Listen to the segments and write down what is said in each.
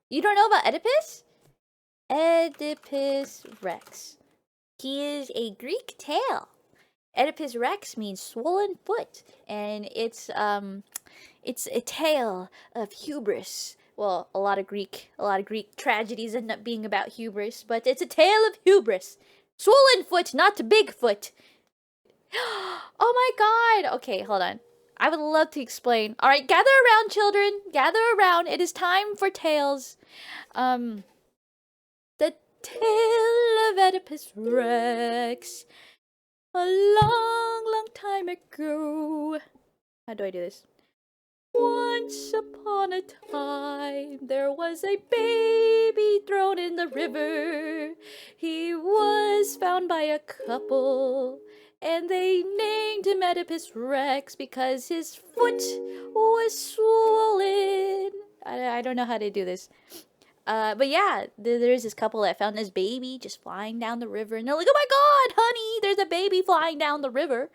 You don't know about Oedipus? Oedipus Rex. He is a Greek tale. Oedipus Rex means swollen foot, and it's a tale of hubris. Well, a lot of Greek tragedies end up being about hubris, but it's a tale of hubris. Swollen foot, not big foot. Oh my god! Okay, hold on. I would love to explain. All right, gather around, children. Gather around. It is time for tales. The tale of Oedipus Rex. A long, long time ago. How do I do this? Once upon a time, there was a baby thrown in the river. He was found by a couple, and they named him Oedipus Rex because his foot was swollen. I don't know how to do this. But yeah, there's this couple that found this baby just flying down the river, and they're like, "Oh my god, honey, there's a baby flying down the river."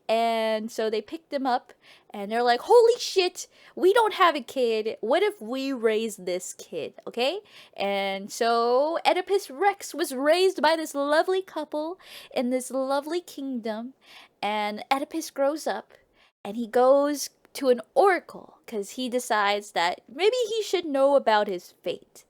And so they picked him up, and they're like, "Holy shit, we don't have a kid. What if we raise this kid, okay?" And so Oedipus Rex was raised by this lovely couple in this lovely kingdom, and Oedipus grows up, and he goes to an oracle because he decides that maybe he should know about his fate.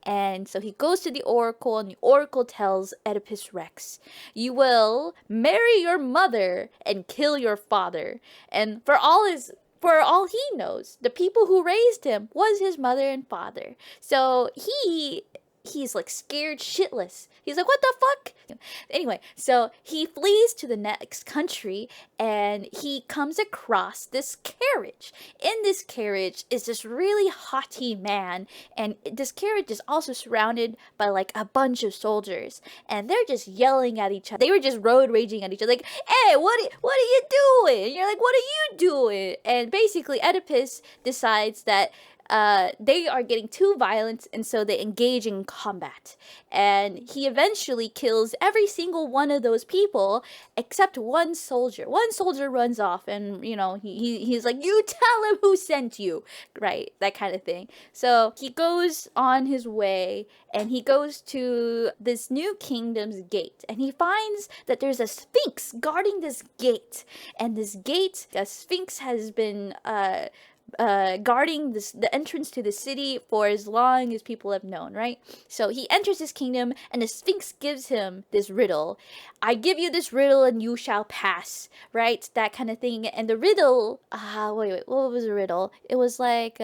And so he goes to the oracle, and the oracle tells Oedipus Rex, "You will marry your mother and kill your father." And for all he knows, the people who raised him was his mother and father. So he's like scared shitless. He's like, "What the fuck?" Anyway, so he flees to the next country, and he comes across this carriage. In this carriage is this really haughty man, and this carriage is also surrounded by like a bunch of soldiers, and they're just yelling at each other. They were just road raging at each other, like, "Hey, what are you doing?" And you're like, "What are you doing?" And basically, Oedipus decides that they are getting too violent, and so they engage in combat. And he eventually kills every single one of those people except one soldier. One soldier runs off, and he's like, "You tell him who sent you," right? That kind of thing. So he goes on his way, and he goes to this new kingdom's gate, and he finds that there's a sphinx guarding this gate. And this gate, a sphinx has been guarding the entrance to the city for as long as people have known, right? So he enters his kingdom, and the Sphinx gives him this riddle. "I give you this riddle, and you shall pass," right? That kind of thing. And the riddle, wait, what was the riddle? It was like,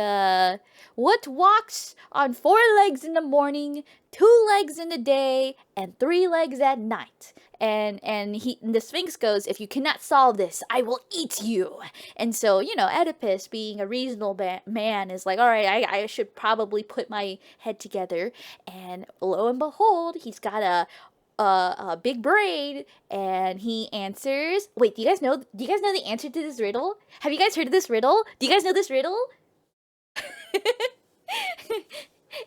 what walks on 4 legs in the morning, 2 legs in the day, and 3 legs at night? And the Sphinx goes, "If you cannot solve this, I will eat you." And so, Oedipus, being a reasonable man, is like, "All right, I should probably put my head together." And lo and behold, he's got a big braid, and he answers. Wait, do you guys know the answer to this riddle? Have you guys heard of this riddle? Do you guys know this riddle?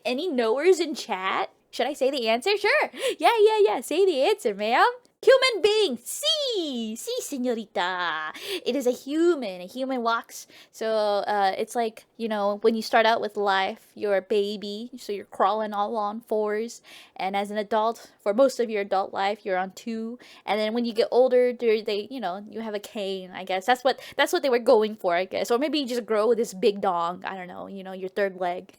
Any knowers in chat? Should I say the answer? Sure. Yeah. Say the answer, ma'am. Human being. Sí, señorita. It is a human. A human walks. So it's like, when you start out with life, you're a baby, so you're crawling all on 4s. And as an adult, for most of your adult life, you're on 2. And then when you get older, you have a cane, I guess. That's what they were going for, I guess. Or maybe you just grow with this big dong. I don't know, your 3rd leg.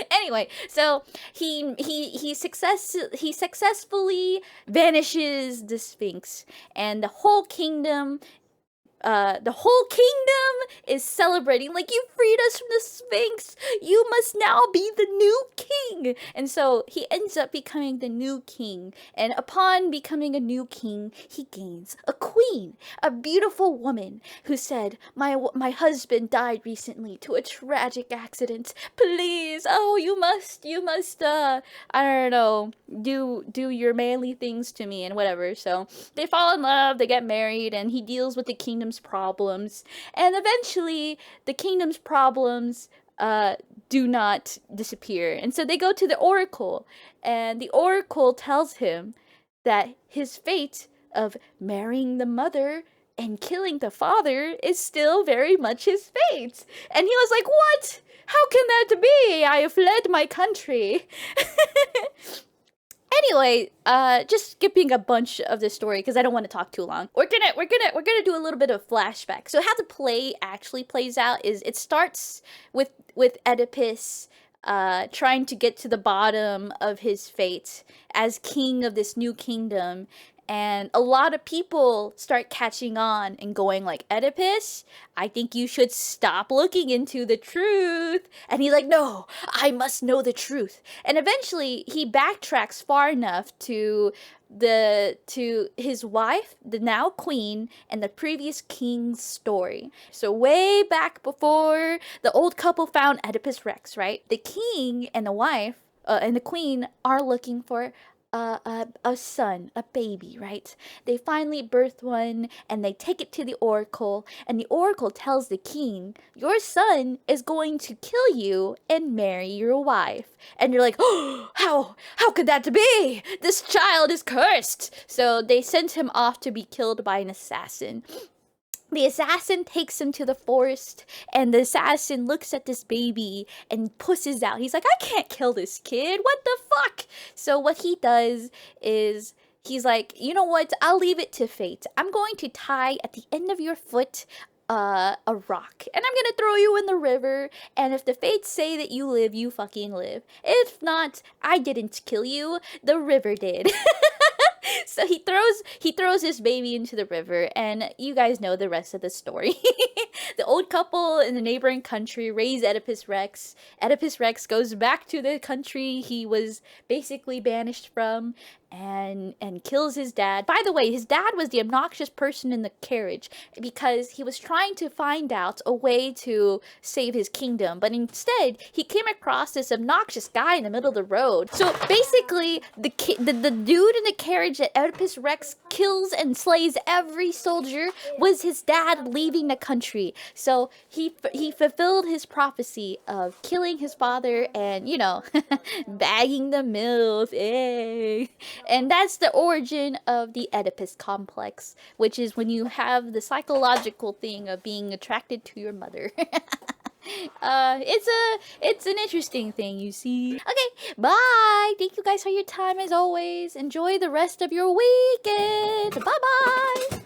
Anyway, so he successfully vanishes the Sphinx, and the whole kingdom is celebrating, like, "You freed us from the Sphinx. You must now be the new king." And so he ends up becoming the new king. And upon becoming a new king, he gains a queen, a beautiful woman who said, my husband died recently to a tragic accident. Please, you must, I don't know, do your manly things to me," and whatever. So they fall in love, they get married, and he deals with the kingdom's problems. And eventually, the kingdom's problems do not disappear. And so they go to the oracle, and the oracle tells him that his fate of marrying the mother and killing the father is still very much his fate. And he was like, "What? How can that be? I have fled my country. Anyway, just skipping a bunch of the story because I don't want to talk too long. We're gonna do a little bit of flashback. So how the play actually plays out is it starts with Oedipus trying to get to the bottom of his fate as king of this new kingdom. And a lot of people start catching on and going like, Oedipus, I think you should stop looking into the truth. And he's like, no, I must know the truth. And eventually he backtracks far enough to his wife, the now queen, and the previous king's story. So way back before the old couple found Oedipus Rex, right? The king and the wife and the queen are looking for a son, a baby, right? They finally birth one and they take it to the oracle, and the oracle tells the king, your son is going to kill you and marry your wife. And you're like, oh, how could that be? This child is cursed. So they sent him off to be killed by an assassin. The assassin takes him to the forest, and the assassin looks at this baby and pushes out. He's like, I can't kill this kid. What the fuck? So what he does is he's like, you know what? I'll leave it to fate. I'm going to tie at the end of your foot a rock, and I'm gonna throw you in the river, and if the fates say that you live, you fucking live. If not, I didn't kill you, the river did. So he throws this baby into the river, and you guys know the rest of the story. The old couple in the neighboring country raise Oedipus Rex. Oedipus Rex goes back to the country he was basically banished from, and kills his dad. By the way, his dad was the obnoxious person in the carriage because he was trying to find out a way to save his kingdom, but instead he came across this obnoxious guy in the middle of the road. So basically, the dude in the carriage that Oedipus Rex kills and slays every soldier was his dad leaving the country. So he fulfilled his prophecy of killing his father and, you know, bagging the MILF. And that's the origin of the Oedipus complex, which is when you have the psychological thing of being attracted to your mother. It's an interesting thing, you see. Okay, bye. Thank you guys for your time as always. Enjoy the rest of your weekend. Bye bye.